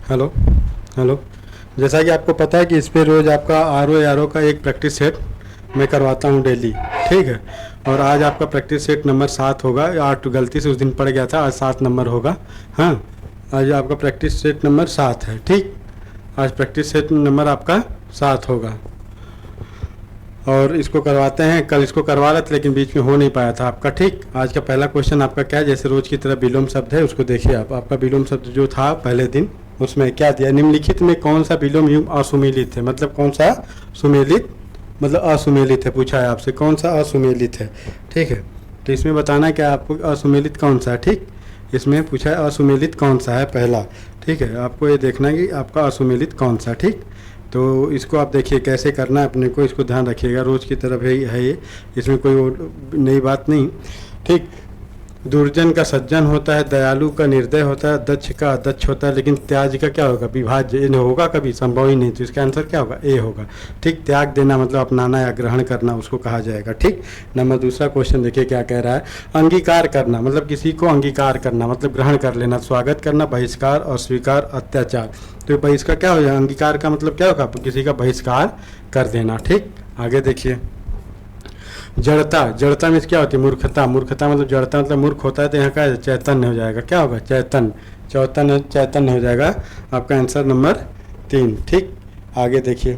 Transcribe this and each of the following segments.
Hello hello. जैसा कि आपको पता है कि इस पे रोज़ आपका आर ओ का एक प्रैक्टिस सेट मैं करवाता हूँ डेली, ठीक है। और आज आपका प्रैक्टिस सेट नंबर 7 होगा। 8 गलती से उस दिन पड़ गया था, आज 7 नंबर होगा। हाँ, आज आपका प्रैक्टिस सेट नंबर 7 है, ठीक। आज प्रैक्टिस सेट नंबर आपका 7 होगा और इसको करवाते हैं। कल इसको करवा रहे थे लेकिन बीच में हो नहीं पाया था आपका, ठीक। आज का पहला क्वेश्चन आपका क्या है, जैसे रोज की तरह विलोम शब्द है, उसको देखिए आप। आपका विलोम शब्द जो था पहले दिन, उसमें क्या दिया, निम्नलिखित में कौन सा विलोम युग्म असुमेलित है। मतलब कौन सा सुमेलित, मतलब असुमेलित है, पूछा है आपसे कौन सा असुमेलित है, ठीक है। तो इसमें बताना क्या आपको, असुमेलित कौन सा है, ठीक। इसमें पूछा है असुमेलित कौन सा है पहला, ठीक है। आपको ये देखना है कि आपका असुमेलित कौन सा, ठीक। तो इसको आप देखिए कैसे करना है अपने को, इसको ध्यान रखिएगा, रोज़ की तरफ है ये, इसमें कोई नई बात नहीं, ठीक। दुर्जन का सज्जन होता है, दयालु का निर्दय होता है, दक्ष का अदक्ष होता है, लेकिन त्याज का क्या होगा, विभाज्य। ये होगा कभी, संभव ही नहीं। तो इसका आंसर क्या होगा, ए होगा, ठीक। त्याग देना मतलब अपनाना या ग्रहण करना, उसको कहा जाएगा, ठीक। नंबर दूसरा क्वेश्चन देखिए क्या कह रहा है। अंगीकार करना मतलब किसी को अंगीकार करना, मतलब ग्रहण कर लेना। स्वागत करना, बहिष्कार, अस्वीकार, अत्याचार। तो बहिष्कार क्या हो जाएगा, अंगीकार का मतलब क्या होगा, किसी का बहिष्कार कर देना, ठीक। आगे देखिए। जड़ता, जड़ता में क्या होती है, मूर्खता। मूर्खता मतलब जड़ता मतलब मूर्ख होता है, तो यहाँ का चैतन्य हो जाएगा, क्या होगा, चैतन्य। चौतन्य, चैतन्य हो जाएगा आपका आंसर नंबर 3, ठीक। आगे देखिए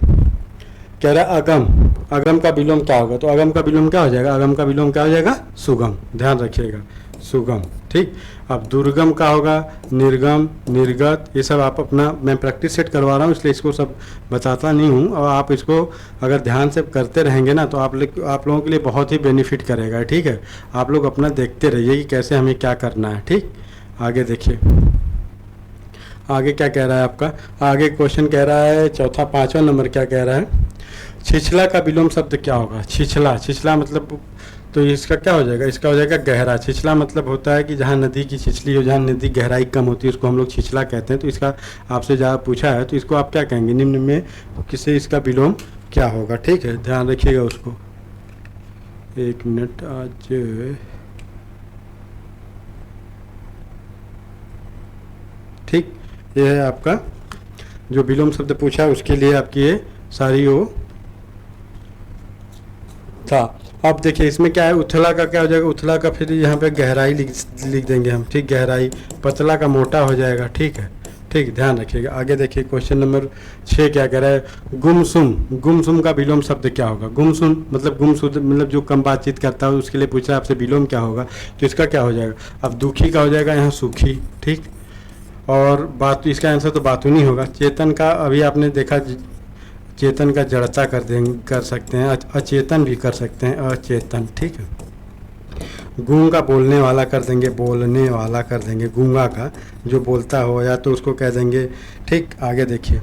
कह रहा है अगम। अगम का विलोम क्या होगा, तो अगम का विलोम क्या हो जाएगा, अगम का विलोम क्या हो जाएगा, सुगम। ध्यान रखिएगा, सुगम, ठीक। अब दुर्गम का होगा, निर्गम, निर्गत। ये सब आप अपना, मैं प्रैक्टिस सेट करवा रहा हूँ इसलिए इसको सब बताता नहीं हूँ। और आप इसको अगर ध्यान से करते रहेंगे ना तो आप लोगों के लिए बहुत ही बेनिफिट करेगा, ठीक है। आप लोग अपना देखते रहिए कि कैसे हमें क्या करना है, ठीक। आगे देखिए आगे क्या कह रहा है आपका। आगे क्वेश्चन कह रहा है चौथा, 5वां नंबर क्या कह रहा है। छिछला का विलोम शब्द क्या होगा। छिछला, छिछला मतलब, तो इसका क्या हो जाएगा, इसका हो जाएगा गहरा। छिछला मतलब होता है कि जहाँ नदी की छिछली हो, जहाँ नदी गहराई कम होती है, उसको हम लोग छिछला कहते हैं। तो इसका आपसे ज़्यादा पूछा है तो इसको आप क्या कहेंगे, निम्न में किसे इसका विलोम क्या होगा, ठीक है। ध्यान रखिएगा उसको। 1 मिनट, आज ठीक। ये है आपका जो विलोम शब्द पूछा है, उसके लिए आपकी ये सारी वो था। अब देखिए इसमें क्या है, उथला का क्या हो जाएगा, उथला का फिर यहाँ पे गहराई लिख देंगे हम, ठीक। गहराई, पतला का मोटा हो जाएगा, ठीक है, ठीक। ध्यान रखिएगा। आगे देखिए क्वेश्चन नंबर 6 क्या कह रहा है। गुमसुम, गुमसुम का विलोम शब्द क्या होगा। गुमसुम मतलब गुमसुम मतलब जो कम बातचीत करता है, उसके लिए पूछा आपसे विलोम क्या होगा, तो इसका क्या हो जाएगा। अब दुखी का हो जाएगा यहाँ सुखी, ठीक। और बात, इसका आंसर तो बातूनी होगा। चेतन का अभी आपने देखा, चेतन का जड़ता कर देंगे, कर सकते हैं। अचेतन भी कर सकते हैं, अचेतन, ठीक है। गूंगा का बोलने वाला कर देंगे, बोलने वाला कर देंगे। गूंगा का जो बोलता हो या तो उसको कह देंगे, ठीक। आगे देखिए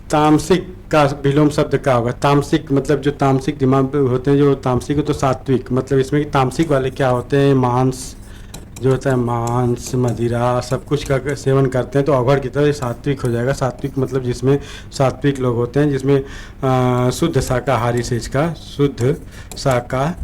तामसिक का विलोम शब्द क्या होगा। तामसिक मतलब जो तामसिक दिमाग होते हैं, जो तामसिक हो तो सात्विक। मतलब इसमें तामसिक वाले क्या होते हैं, मांस जो होता है, मांस, मदिरा, सब कुछ का सेवन करते हैं, तो अवघड़ की तरह सात्विक हो जाएगा। सात्विक मतलब जिसमें सात्विक लोग होते हैं, जिसमें शुद्ध शाकाहारी से, इसका शुद्ध शाकाहारी,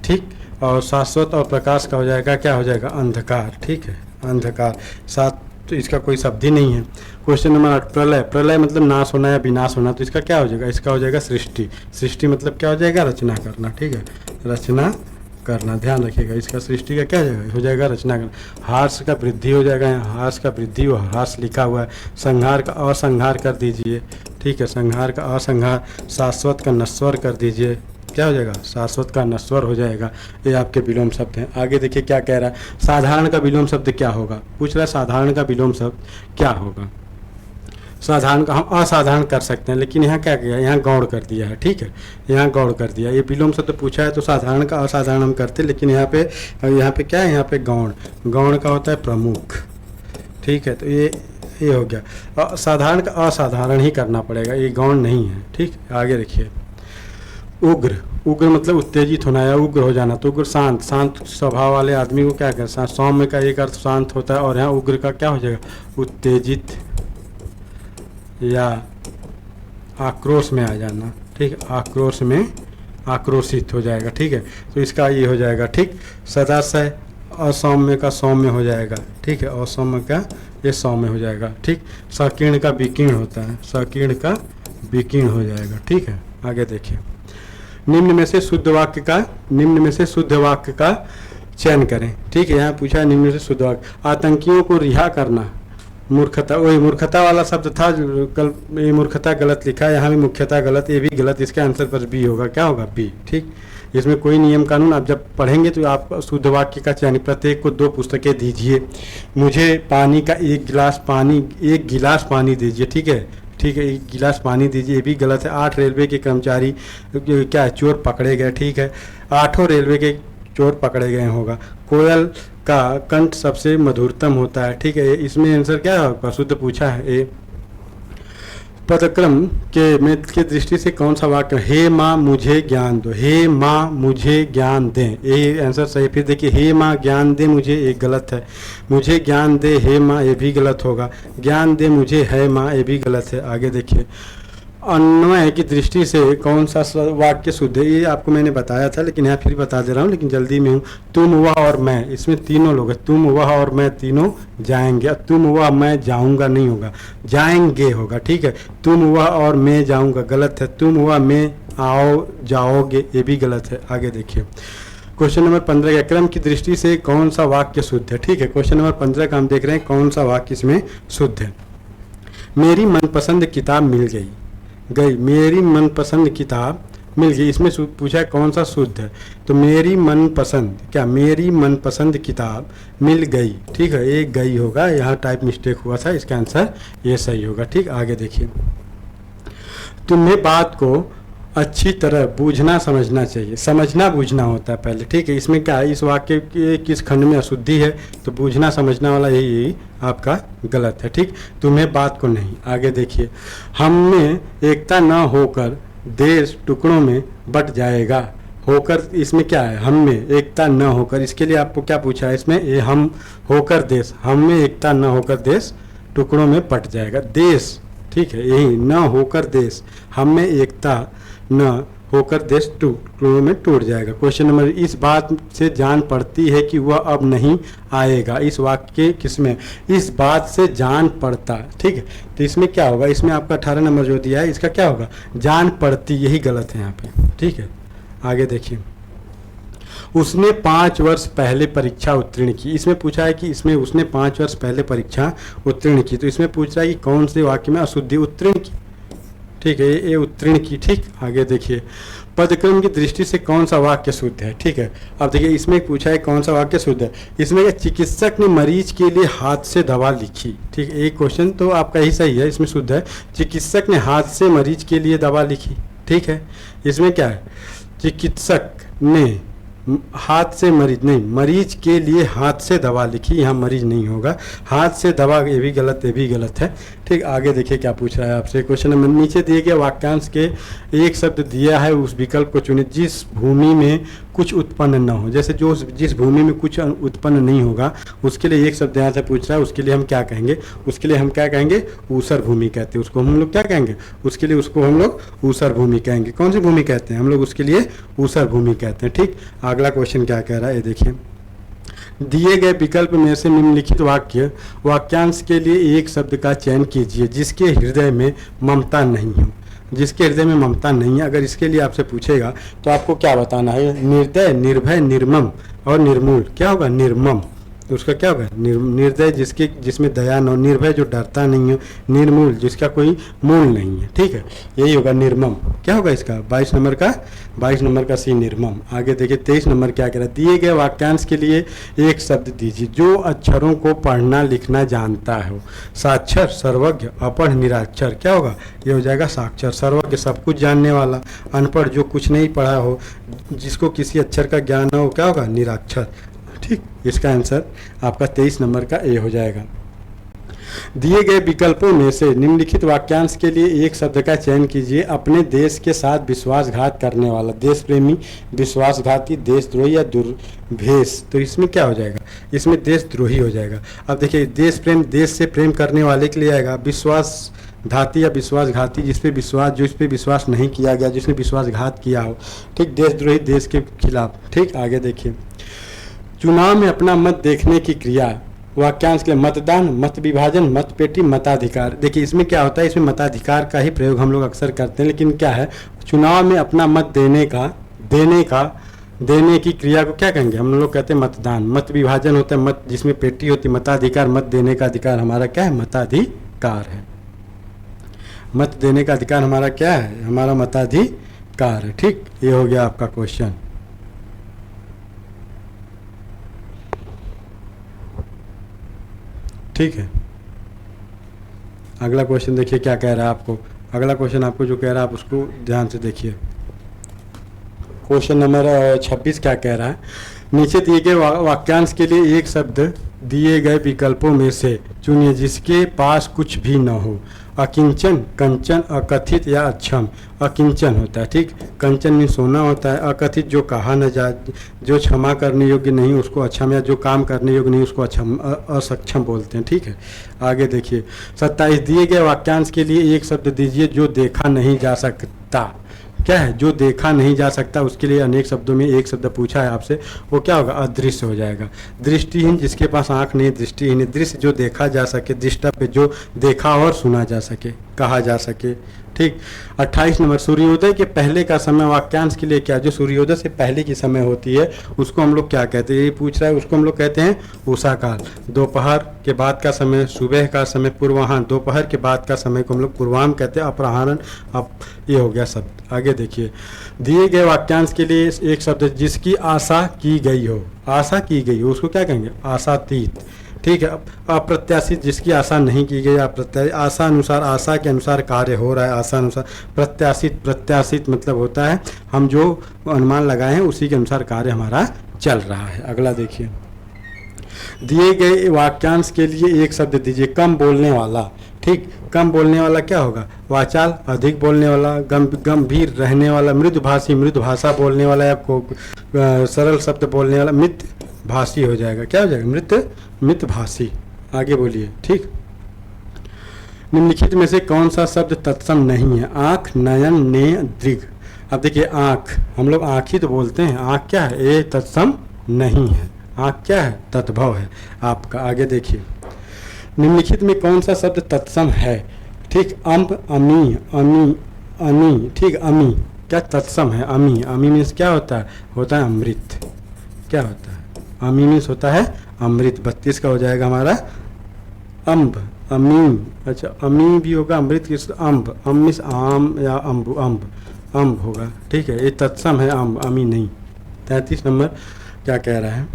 ठीक। और शाश्वत और प्रकाश का हो जाएगा, क्या हो जाएगा, अंधकार, ठीक है, अंधकार। सात, तो इसका कोई शब्द ही नहीं है। क्वेश्चन नंबर 8, प्रलय। प्रलय मतलब नाश होना या विनाश होना, तो इसका क्या हो जाएगा, इसका हो जाएगा सृष्टि। सृष्टि मतलब क्या हो जाएगा, रचना करना, ठीक है, रचना करना। ध्यान रखिएगा, इसका सृष्टि का क्या हो जाएगा, रचना करना। हार्स का वृद्धि हो जाएगा, यहाँ हार्स का वृद्धि और हार्स लिखा हुआ है। संहार का असंहार कर दीजिए, ठीक है, संहार का असंहार। शाश्वत का नश्वर कर दीजिए, क्या हो जाएगा, शाश्वत का नश्वर हो जाएगा। ये आपके विलोम शब्द हैं। आगे देखिए क्या कह रहा है। साधारण का विलोम शब्द क्या होगा, पूछ रहा है साधारण का विलोम शब्द क्या होगा। साधारण का हम असाधारण कर सकते हैं, लेकिन यहाँ क्या किया, यहाँ गौड़ कर दिया है, ठीक है, यहाँ गौड़ कर दिया। ये विलोम शब्द पूछा है तो साधारण का असाधारण हम करते, लेकिन यहाँ पे क्या है, यहाँ पे गौण। गौण का होता है प्रमुख, ठीक है। तो ये हो गया। साधारण का असाधारण ही करना पड़ेगा, ये गौण नहीं है, ठीक। आगे देखिए उग्र। उग्र मतलब उत्तेजित होना या उग्र हो जाना। तो उग्र शांत, शांत स्वभाव वाले आदमी को क्या कहते हैं, सौम्य का एक अर्थ शांत होता है, और यहाँ उग्र का क्या हो जाएगा, उत्तेजित या आक्रोश में आ जाना, ठीक है, आक्रोश में आक्रोशित हो जाएगा, ठीक है। तो इसका ये हो जाएगा, ठीक। सदाशय असौम्य का सौम्य हो जाएगा, ठीक है, असौम्य का ये सौम्य हो जाएगा, ठीक। सकीर्ण का विकीर्ण होता है, सकीर्ण का विकीर्ण हो जाएगा, ठीक है। आगे देखिए, निम्न में से शुद्ध वाक्य का चयन करें, ठीक है। यहाँ पूछा है निम्न में से शुद्ध वाक्य। आतंकियों को रिहा करना, मूर्खता, वही मूर्खता वाला शब्द था, ये मूर्खता गलत लिखा है, यहाँ भी मुख्यता गलत, ये भी गलत, इसका आंसर पर बी होगा, क्या होगा, बी, ठीक। इसमें कोई नियम कानून आप जब पढ़ेंगे तो आप शुद्ध वाक्य का चयन, प्रत्येक को 2 पुस्तकें दीजिए, मुझे पानी का एक गिलास पानी दीजिए, ठीक है, ठीक है, 1 गिलास पानी दीजिए, ये भी गलत है। 8 रेलवे के कर्मचारी क्या है, चोर पकड़े गए, ठीक है, 8 रेलवे के चोर पकड़े गए होगा। कोयल का कंठ सबसे मधुरतम होता है, ठीक है, इसमें आंसर क्या है, शुद्ध पूछा है ए। पदक्रम के दृष्टि से कौन सा वाक्य, हे माँ मुझे ज्ञान दो, हे माँ मुझे ज्ञान दें, ये आंसर सही। फिर देखिए, हे माँ ज्ञान दे मुझे, ये गलत है। मुझे ज्ञान दे हे माँ, ये भी गलत होगा। ज्ञान दे मुझे है माँ, ये भी गलत है। आगे देखिए, अन्वय की दृष्टि से कौन सा वाक्य शुद्ध है, ये आपको मैंने बताया था, लेकिन यहाँ फिर बता दे रहा हूँ, लेकिन जल्दी में हूँ। तुम वह और मैं, इसमें तीनों लोग हैं, तुम वह और मैं तीनों जाएंगे। तुम वह मैं जाऊंगा नहीं होगा, जाएंगे होगा, ठीक है। तुम वह और मैं जाऊंगा गलत है। तुम वह मैं आओ जाओगे, ये भी गलत है। आगे देखिए, क्वेश्चन नंबर 15 का क्रम की दृष्टि से कौन सा वाक्य शुद्ध है, ठीक है। क्वेश्चन नंबर 15 का हम देख रहे हैं कौन सा वाक्य इसमें शुद्ध है। मेरी मनपसंद किताब मिल गई, मेरी मनपसंद किताब मिल गई, इसमें पूछा है कौन सा शुद्ध है, तो मेरी मनपसंद, क्या, मेरी मनपसंद किताब मिल गई, ठीक है, ये गई होगा, यहाँ टाइप मिस्टेक हुआ था, इसका आंसर ये सही होगा, ठीक। आगे देखिए, तुम्हें बात को अच्छी तरह बूझना समझना चाहिए, समझना बूझना होता है पहले, ठीक है। इसमें क्या है, इस वाक्य के किस खंड में अशुद्धि है, तो बूझना समझना वाला यही आपका गलत है, ठीक। तुम्हें बात को नहीं। आगे देखिए, हम में एकता न होकर देश टुकड़ों में बट जाएगा, होकर, इसमें क्या है, हम में एकता न होकर, इसके लिए आपको क्या पूछा है, इसमें ये हम होकर देश, हम में एकता न होकर देश टुकड़ों में बट जाएगा, देश, ठीक है, यही न होकर देश, हम में एकता न होकर देश टुकड़ों में टूट जाएगा। क्वेश्चन नंबर, इस बात से जान पड़ती है कि वह अब नहीं आएगा, इस वाक्य किसमें, इस बात से जान पड़ता, ठीक है, तो इसमें क्या होगा, इसमें आपका 18 नंबर जो दिया है, इसका क्या होगा, जान पड़ती, यही गलत है यहाँ पे, ठीक है। आगे देखिए, उसने 5 वर्ष पहले परीक्षा उत्तीर्ण की, इसमें पूछा है कि इसमें उसने 5 वर्ष पहले परीक्षा उत्तीर्ण की, तो इसमें पूछ रहा है कि कौन से वाक्य में अशुद्धि, उत्तीर्ण की, ठीक है, ये उत्तीर्ण की, ठीक। आगे देखिए, पदक्रम की दृष्टि से कौन सा वाक्य शुद्ध है, ठीक है। अब देखिए, इसमें पूछा है कौन सा वाक्य शुद्ध है, इसमें चिकित्सक ने मरीज के लिए हाथ से दवा लिखी, ठीक है, एक क्वेश्चन तो आपका ही सही है, इसमें शुद्ध है, चिकित्सक ने हाथ से मरीज के लिए दवा लिखी, ठीक है। इसमें क्या है, चिकित्सक ने हाथ से मरीज नहीं, मरीज के लिए हाथ से दवा लिखी, यहाँ मरीज नहीं होगा, हाथ से दवा, ये भी गलत, ये भी गलत है, ठीक। आगे देखिए क्या पूछ रहा है आपसे, क्वेश्चन नंबर, नीचे दिए गए वाक्यांश के एक शब्द दिया है, उस विकल्प को चुने जिस भूमि में कुछ उत्पन्न न हो, जैसे जो जिस भूमि में कुछ उत्पन्न नहीं होगा, उसके लिए एक शब्द यहाँ से पूछ रहा है, उसके लिए हम क्या कहेंगे, उसके लिए हम क्या कहेंगे, ऊसर भूमि कहते हैं उसको, हम लोग क्या कहेंगे उसके लिए, उसको हम लोग ऊसर भूमि कहेंगे। कौन सी भूमि कहते हैं हम लोग, उसके लिए ऊसर भूमि कहते हैं, ठीक। अगला क्वेश्चन क्या कह रहा है, ये देखिए, दिए गए विकल्प में से निम्नलिखित वाक्यांश के लिए एक शब्द का चयन कीजिए जिसके हृदय में ममता नहीं हो, जिसके हृदय में ममता नहीं है। अगर इसके लिए आपसे पूछेगा तो आपको क्या बताना है, निर्दय, निर्भय, निर्मम और निर्मूल, क्या होगा, निर्मम, तो उसका क्या होगा, निर्दय जिसमें दया न हो, निर्भय जो डरता नहीं हो, निर्मूल जिसका कोई मूल नहीं है, ठीक है, यही होगा निर्मम। क्या होगा इसका, 22 नंबर का सी, निर्मम। आगे देखिए, 23 नंबर क्या कह रहा है, दिए गए वाक्यांश के लिए एक शब्द दीजिए जो अक्षरों को पढ़ना लिखना जानता हो, साक्षर, सर्वज्ञ, अपढ़, निराक्षर, क्या होगा, ये हो जाएगा साक्षर। सर्वज्ञ सब कुछ जानने वाला, अनपढ़ जो कुछ नहीं पढ़ा हो, जिसको किसी अक्षर का ज्ञान न हो, क्या होगा, निराक्षर, ठीक। इसका आंसर आपका 23 नंबर का ए हो जाएगा। दिए गए विकल्पों में से निम्नलिखित वाक्यांश के लिए एक शब्द का चयन कीजिए, अपने देश के साथ विश्वासघात करने वाला, देश प्रेमी, विश्वासघाती, देशद्रोही या दुर्भेष, तो इसमें क्या हो जाएगा, इसमें देशद्रोही हो जाएगा। अब देखिए, देश प्रेम, देश से प्रेम करने वाले के लिए आएगा, विश्वासघाती या विश्वासघाती जो इस पे विश्वास नहीं किया गया, जिसने विश्वासघात किया हो, ठीक। देशद्रोही, देश के खिलाफ, ठीक। आगे देखिए, चुनाव में अपना मत देखने की क्रिया, वाक्यांश के लिए मतदान, मत विभाजन, मत पेटी, मताधिकार। देखिए इसमें क्या होता है, इसमें मताधिकार का ही प्रयोग हम लोग अक्सर करते हैं, लेकिन क्या है, चुनाव में अपना मत देने की क्रिया को क्या कहेंगे, हम लोग कहते हैं मतदान। मत विभाजन होता है मत जिसमें पेटी होती है, मताधिकार मत देने का अधिकार हमारा क्या है, मताधिकार है। मत देने का अधिकार हमारा क्या है, हमारा मताधिकार है। ठीक, ये हो गया आपका क्वेश्चन। ठीक है, अगला क्वेश्चन देखिए क्या कह रहा है आपको। अगला क्वेश्चन आपको जो कह रहा है आप उसको ध्यान से देखिए। क्वेश्चन नंबर 26 क्या कह रहा है, नीचे दिए गए वाक्यांश के लिए एक शब्द दिए गए विकल्पों में से चुनिए जिसके पास कुछ भी न हो। अकिंचन, कंचन, अकथित या अक्षम। अकिंचन होता है, ठीक, कंचन में सोना होता है, अकथित जो कहा न जा, जो क्षमा करने योग्य नहीं उसको अक्षम, या जो काम करने योग्य नहीं उसको अक्षम असक्षम बोलते हैं। ठीक है, आगे देखिए 27 दिए गए वाक्यांश के लिए एक शब्द दीजिए जो देखा नहीं जा सकता। क्या है, जो देखा नहीं जा सकता, उसके लिए अनेक शब्दों में एक शब्द पूछा है आपसे, वो क्या होगा, अदृश्य हो जाएगा। दृष्टिहीन, जिसके पास आंख नहीं, दृष्टिहीन। दृश्य, जो देखा जा सके, दृष्टा पे जो देखा और सुना जा सके, कहा जा सके। ठीक, 28 नंबर, सूर्योदय के पहले का समय वाक्यांश के लिए क्या, जो सूर्योदय से पहले की समय होती है उसको हम लोग क्या कहते हैं, ये पूछ रहा है, उसको हम लोग कहते हैं उषा काल। दोपहर के बाद का समय, सुबह का समय पूर्वाह्न, दोपहर के बाद का समय को हम लोग पूर्वाह्न कहते हैं, अपराह्न। अब ये हो गया शब्द। आगे देखिए, दिए गए वाक्यांश के लिए एक शब्द जिसकी आशा की गई हो, आशा की गई हो उसको क्या कहेंगे, आशातीत। ठीक है, अप्रत्याशित, जिसकी आशा नहीं की गई, अप्रत्याशित। आशा अनुसार, आशा के अनुसार कार्य हो रहा है, आशा अनुसार। प्रत्याशित, प्रत्याशित मतलब होता है हम जो अनुमान लगाए हैं उसी के अनुसार कार्य हमारा चल रहा है। अगला देखिए, दिए गए वाक्यांश के लिए एक शब्द दीजिए कम बोलने वाला। ठीक, कम बोलने वाला क्या होगा, वाचाल। अधिक बोलने वाला, गंभीर रहने वाला, मृदुभाषी, मृदु भाषा बोलने वाला, या सरल शब्द बोलने वाला, मित भाषी हो जाएगा। क्या हो जाएगा, मित भाषी। आगे बोलिए। ठीक, निम्नलिखित में से कौन सा शब्द तत्सम नहीं है, आंख, नयन, ने, दृग। अब देखिए आंख, हम लोग आंख ही तो बोलते हैं, आंख क्या है, ये तत्सम नहीं है। आंख क्या है, तद्भव है आपका। आगे देखिए, निम्नलिखित में कौन सा शब्द तत्सम है। ठीक, अम्ब, अमी, अमी, अमी। ठीक, अमी क्या तत्सम है, अमी। अमी मीन्स क्या होता है अमृत। क्या होता है, अमी मीन्स होता है अमृत। 32 का हो जाएगा हमारा अम्ब, अमी। अच्छा, अमी भी होगा, अमृत किस, अम्ब, अम्बिस आम या अम्ब, अम्ब होगा। ठीक है, ये तत्सम है अम्ब, अमी नहीं। 33 नंबर क्या कह रहा है,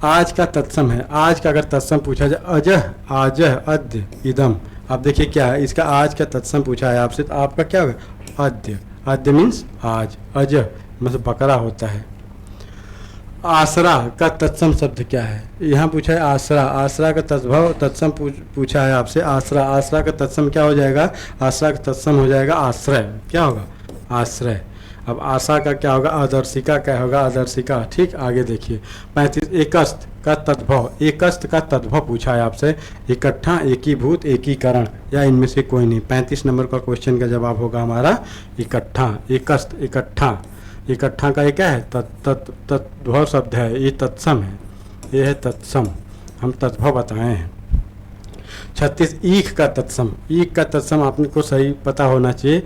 आज का तत्सम है। आज का अगर तत्सम पूछा जाए, अजह, आजह, अद्य, इदम। अब देखिए क्या है, इसका आज का तत्सम पूछा है आपसे, तो आपका क्या होगा, अद्य। अद्य मीन्स आज, अजह मतलब बकरा होता है। आसरा का तत्सम शब्द क्या है, यहाँ पूछा है आसरा। आसरा का तत्सम पूछा है आपसे, आसरा। आसरा का तत्सम क्या हो जाएगा, आसरा का तत्सम हो जाएगा आश्रय। क्या होगा, आश्रय। अब आशा का क्या होगा, आदर्शिका क्या होगा, आदर्शिका। ठीक, आगे देखिए 35, एकस्त का तद्भव। एकस्त का तद्भव पूछा है आपसे, इकट्ठा, एकीभूत, एकीकरण, या इनमें से कोई नहीं। 35 नंबर का क्वेश्चन का जवाब होगा हमारा इकट्ठा, एकस्त, इकट्ठा। इकट्ठा का ये क्या है, तद्भव शब्द है, ये तत्सम है, ये है तत्सम, हम तद्भव बताए हैं। 36, ईख का तत्सम। ईख का तत्सम आपको सही पता होना चाहिए,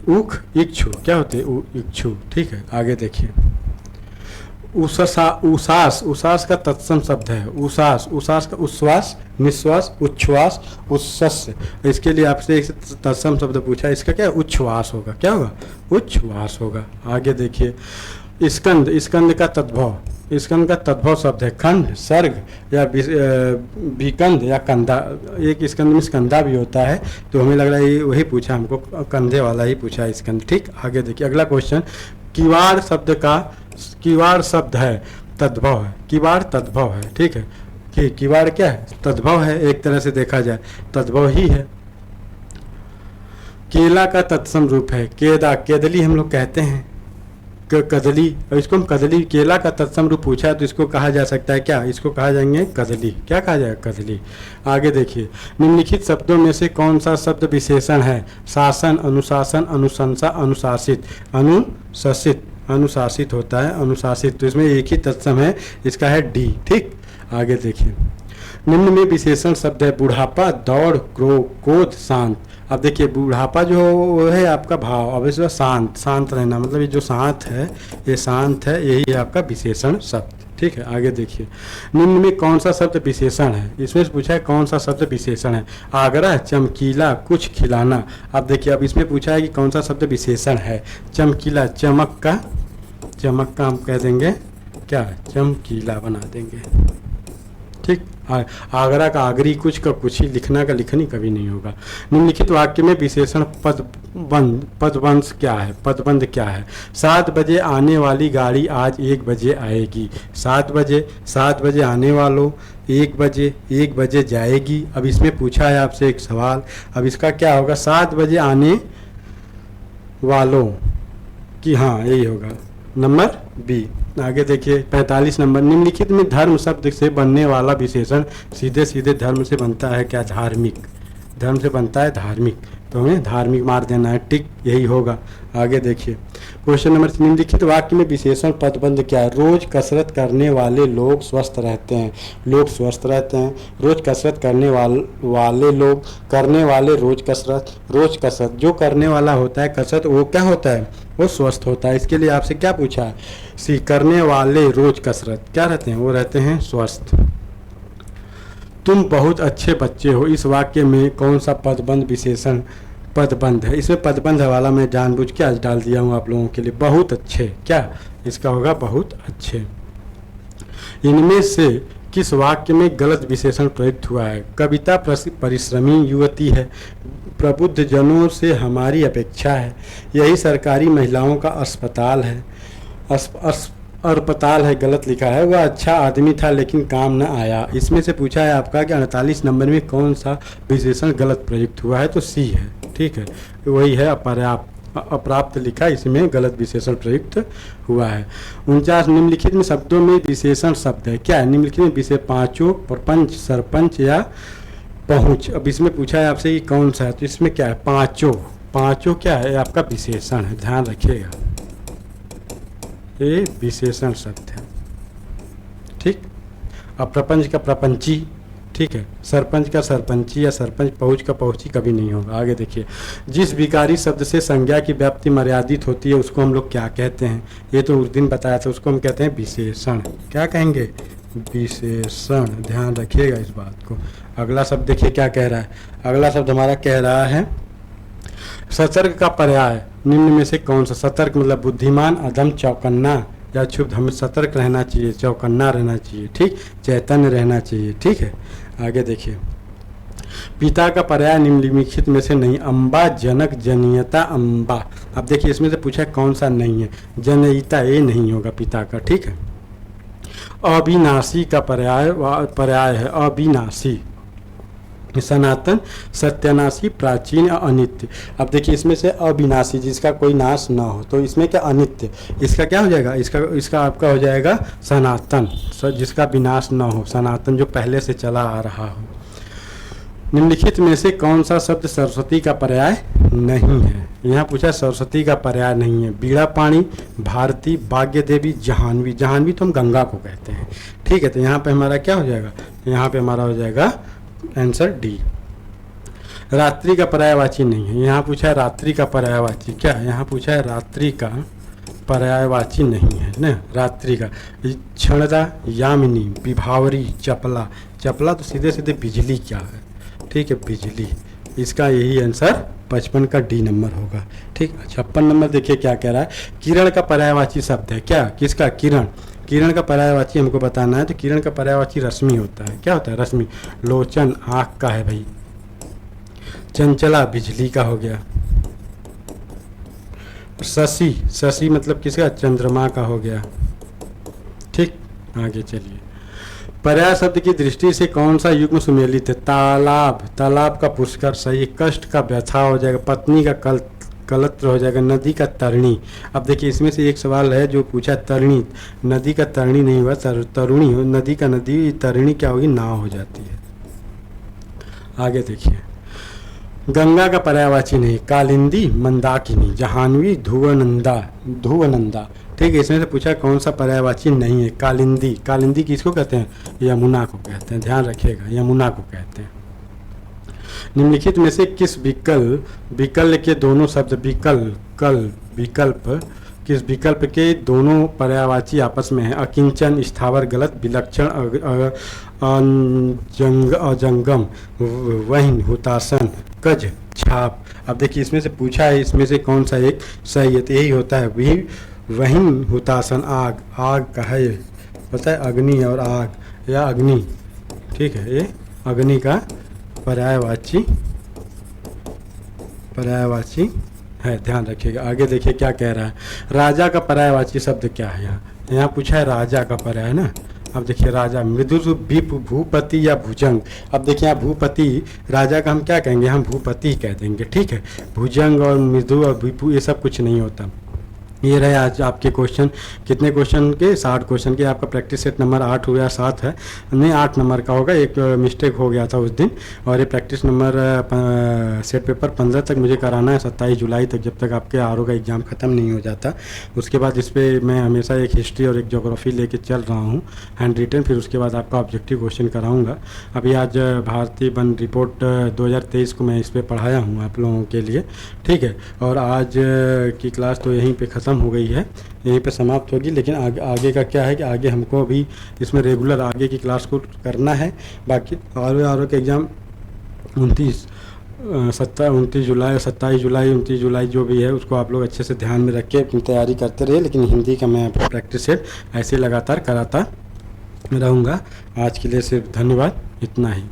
ऊख, इक्षु। क्या होते हैं, इक्षु। ठीक है, आगे देखिए, उसास। उसास का तत्सम शब्द है उसास। उसास का उच्छ्वास, निश्वास, उच्छ्वास, उच्छ्वस। इसके लिए आपसे एक तत्सम शब्द पूछा है, इसका क्या है, उच्छ्वास होगा। क्या होगा, उच्छ्वास होगा। आगे देखिए, स्कंद। स्कंद का तद्भव। स्कंद का तद्भव शब्द है खंड, सर्ग, या विकंद, या कंधा। एक स्कंद में स्कंधा भी होता है, तो हमें लग रहा है वही पूछा, हमको कंधे वाला ही पूछा है स्कंद। ठीक, आगे देखिए अगला क्वेश्चन, किवाड़ शब्द का, किवाड़ शब्द है तद्भव है, किवाड़ तद्भव है। ठीक है, कि किवाड़ क्या है, तद्भव है, एक तरह से देखा जाए तद्भव ही है। केला का तत्सम रूप है केदा, केदली हम लोग कहते हैं, कदली। और इसको हम कदली, केला का तत्सम रूप पूछा है तो इसको कहा जा सकता है क्या, इसको कहा जाएंगे कदली। क्या कहा जाएगा, कदली। आगे देखिए, निम्नलिखित शब्दों में से कौन सा शब्द विशेषण है, शासन, अनुशासन, अनुशंसा, अनुशासित, अनुशासित, अनुशासित होता है, अनुशासित। तो इसमें एक ही तत्सम है, इसका है डी। ठीक, आगे देखिए। निम्न में विशेषण शब्द है बुढ़ापा, दौड़, क्रोध, शांत। अब देखिए बुढ़ापा जो वो है आपका भाव, अब इसमें शांत, शांत रहना, मतलब ये जो शांत है, ये शांत है, यही है आपका विशेषण शब्द। ठीक है, आगे देखिए। निम्न में कौन सा शब्द विशेषण है? इसमें से पूछा है कौन सा शब्द विशेषण है। आगरा, चमकीला, कुछ खिलाना। अब देखिए, अब इसमें पूछा है कि कौन सा शब्द विशेषण है। चमकीला, चमक का हम कह देंगे क्या, चमकीला बना देंगे। ठीक, आगरा का आगरी, कुछ का कुछ ही, लिखना का लिखनी कभी नहीं होगा। निम्नलिखित वाक्य में विशेषण पदबंध क्या है, पदबंध क्या है। 7 बजे आने वाली गाड़ी आज 1 बजे आएगी। 7 बजे आने वालों, 1 बजे जाएगी। अब इसमें पूछा है आपसे एक सवाल, अब इसका क्या होगा, 7 बजे आने वालों की, हाँ यही होगा नंबर बी। आगे देखिए 45 नंबर। निम्नलिखित में धर्म शब्द से बनने वाला विशेषण सीधे सीधे धर्म से बनता है क्या, धार्मिक। धर्म से बनता है धार्मिक, तो हमें धार्मिक मार देना है। टिक, यही होगा। आगे देखिए क्वेश्चन नंबर, निम्नलिखित वाक्य में विशेषण पदबंध क्या है। रोज कसरत करने वाले लोग स्वस्थ रहते हैं, लोग स्वस्थ रहते हैं। रोज कसरत करने वाले लोग, करने वाले रोज कसरत, जो करने वाला होता है कसरत, वो क्या होता है, वो स्वस्थ होता है। इसके लिए आपसे क्या पूछा है, सी, करने वाले रोज कसरत क्या रहते हैं, वो रहते हैं स्वस्थ। तुम बहुत अच्छे बच्चे हो, इस वाक्य में कौन सा पदबंध विशेषण पदबंध है। इसमें पदबंध वाला मैं जानबूझ के आज डाल दिया हूँ आप लोगों के लिए, बहुत अच्छे। क्या इसका होगा, बहुत अच्छे। इनमें से किस वाक्य में गलत विशेषण प्रयुक्त हुआ है। कविता परिश्रमी युवती है, प्रबुद्ध जनों से हमारी अपेक्षा है, यही सरकारी महिलाओं का अस्पताल है। अस्पताल है, गलत लिखा है। वह अच्छा आदमी था लेकिन काम न आया। इसमें से पूछा है आपका कि 48 नंबर में कौन सा विशेषण गलत प्रयुक्त हुआ है, तो सी है। ठीक है, वही है अप्राप्त लिखा, इसमें गलत विशेषण प्रयुक्त हुआ है। 49 निम्नलिखित में शब्दों में विशेषण शब्द है क्या है। निम्नलिखित में विशेष पांचों, प्रपंच, सरपंच या पहुँच। अब इसमें पूछा है आपसे कि कौन सा है, तो इसमें क्या है, पांचों क्या है, आपका विशेषण है, ध्यान रखिएगा, ये विशेषण शब्द है। ठीक, अब प्रपंच का प्रपंची, ठीक है, सरपंच का सरपंची या सरपंच, पहुँच का पहुँची कभी नहीं होगा। आगे देखिए, जिस विकारी शब्द से संज्ञा की व्याप्ति मर्यादित होती है उसको हम लोग क्या कहते हैं, ये तो उस दिन बताया था, उसको हम कहते हैं विशेषण। क्या कहेंगे, विशेषण, ध्यान रखिएगा इस बात को। अगला शब्द देखिए क्या कह रहा है, अगला शब्द हमारा कह रहा है सतर्क का पर्याय निम्न में से कौन सा। सतर्क मतलब बुद्धिमान, अदम, चौकन्ना या क्षुब्ध। हमें सतर्क रहना चाहिए, चौकन्ना रहना चाहिए, ठीक, चैतन्य रहना चाहिए। ठीक है, आगे देखिए, पिता का पर्याय निम्नलिखित में से नहीं। अम्बा, जनक, जनयिता, अम्बा। अब देखिए इसमें से पूछा है कौन सा नहीं है, जनयिता, ये नहीं होगा पिता का। ठीक है, अविनाशी का पर्याय है अविनाशी, सनातन, सत्यानाशी, प्राचीन, अनित्य। अब देखिए इसमें से अविनाशी जिसका कोई नाश ना हो, तो इसमें क्या अनित्य, इसका क्या हो जाएगा, इसका आपका हो जाएगा सनातन, जिसका विनाश ना हो, सनातन जो पहले से चला आ रहा हो। निम्नलिखित में से कौन सा शब्द सरस्वती का पर्याय नहीं है। यहाँ पूछा सरस्वती का पर्याय नहीं है। बीड़ा पाणी, भारती, भाग्य देवी, जहानवी। जहानवी तो हम गंगा को कहते हैं। ठीक है, तो यहाँ पे हमारा क्या हो जाएगा, यहाँ पे हमारा हो जाएगा आंसर डी। रात्रि का पर्यायवाची नहीं है। यहाँ पूछा है रात्रि का पर्यायवाची, क्या यहाँ पूछा है रात्रि का पर्यायवाची नहीं है ना, रात्रि का। क्षणदा, यामिनी, विभावरी, चपला। चपला तो सीधे सीधे बिजली क्या है, ठीक है, बिजली। इसका यही आंसर 55 का डी नंबर होगा। ठीक, 56 नंबर देखिए क्या कह रहा है, किरण का पर्यायवाची शब्द है क्या, किसका, किरण। किरण का पर्यायवाची हमको बताना है, तो किरण का पर्यायवाची रश्मि होता है। क्या होता है, रश्मि। लोचन आँख का है भाई। चंचला बिजली का हो गया। शशि, शशि मतलब किसका, चंद्रमा का हो गया। ठीक, आगे चलिए। पर्याय शब्द की दृष्टि से कौन सा युग्म सुमेलित है। तालाब, तालाब का पुष्कर सही। कष्ट का व्यथा हो जाएगा। पत्नी का कलत्र हो जाएगा। नदी का तरणी। अब देखिए इसमें से एक सवाल है जो पूछा तरणी, नदी का तरणी नहीं हुआ, तरुणी हो। नदी का नदी, तरणी क्या होगी, नाव हो जाती है। आगे देखिए, गंगा का पर्यायवाची नहीं। कालिंदी, मंदाकिनी, जहानवी, धुवनंदा, धुवनंदा। ठीक है। इसमें से पूछा कौन सा पर्यायवाची नहीं है। कालिंदी, कालिंदी किसको कहते हैं? यमुना को कहते हैं, ध्यान रखिएगा, यमुना को कहते हैं। निम्नलिखित में से किस विकल्प के दोनों शब्द विकल्प किस विकल्प के दोनों पर्यायवाची आपस में है? अकिंचन, स्थावर, गलत, विलक्षण, अजंगम, वहीन, हुतासन, कज, छाप। अब देखिए इसमें से पूछा है इसमें से कौन सा एक सही है, तो यही होता है वहीन, हुतासन। आग का है ये, पता है, अग्नि और आग या अग्नि, ठीक है, ये अग्नि का पर्यायवाची है, ध्यान रखिएगा। आगे देखिए क्या कह रहा है। राजा का पर्यायवाची शब्द क्या है? यहाँ पूछा है राजा का पर्याय ना। अब देखिए राजा, मृदु, भूपति या भुजंग। अब देखिए यहाँ भूपति, राजा का हम क्या कहेंगे? हम भूपति कह देंगे, ठीक है। भुजंग और मृदु और विपु ये सब कुछ नहीं होता। ये रहे आज आपके क्वेश्चन। कितने क्वेश्चन के? 60 क्वेश्चन के। आपका प्रैक्टिस सेट नंबर 8 हो या 7 है, नहीं 8 नंबर का होगा, एक मिस्टेक हो गया था उस दिन। और ये प्रैक्टिस नंबर सेट पेपर 15 तक मुझे कराना है, 27 जुलाई तक, जब तक आपके आरओ का एग्ज़ाम ख़त्म नहीं हो जाता। उसके बाद इस पर मैं हमेशा एक हिस्ट्री और एक ज्योग्राफी लेके चल रहा हूँ, हैंड रिटन। फिर उसके बाद आपका ऑब्जेक्टिव क्वेश्चन कराऊँगा। अभी आज भारतीय वन रिपोर्ट 2023 को मैं इस पर पढ़ाया हूँ आप लोगों के लिए, ठीक है। और आज की क्लास तो यहीं पर ख़त्म हो गई है, यहीं पे समाप्त होगी। लेकिन आगे का क्या है कि आगे हमको अभी इसमें रेगुलर आगे की क्लास को करना है। बाकी आर के एग्ज़ाम 29 जुलाई, 27 जुलाई, 29 जुलाई जो भी है, उसको आप लोग अच्छे से ध्यान में रख के अपनी तैयारी करते रहिए। लेकिन हिंदी का मैं प्रैक्टिस सेट ऐसे लगातार कराता रहूँगा। आज के लिए सिर्फ धन्यवाद, इतना ही।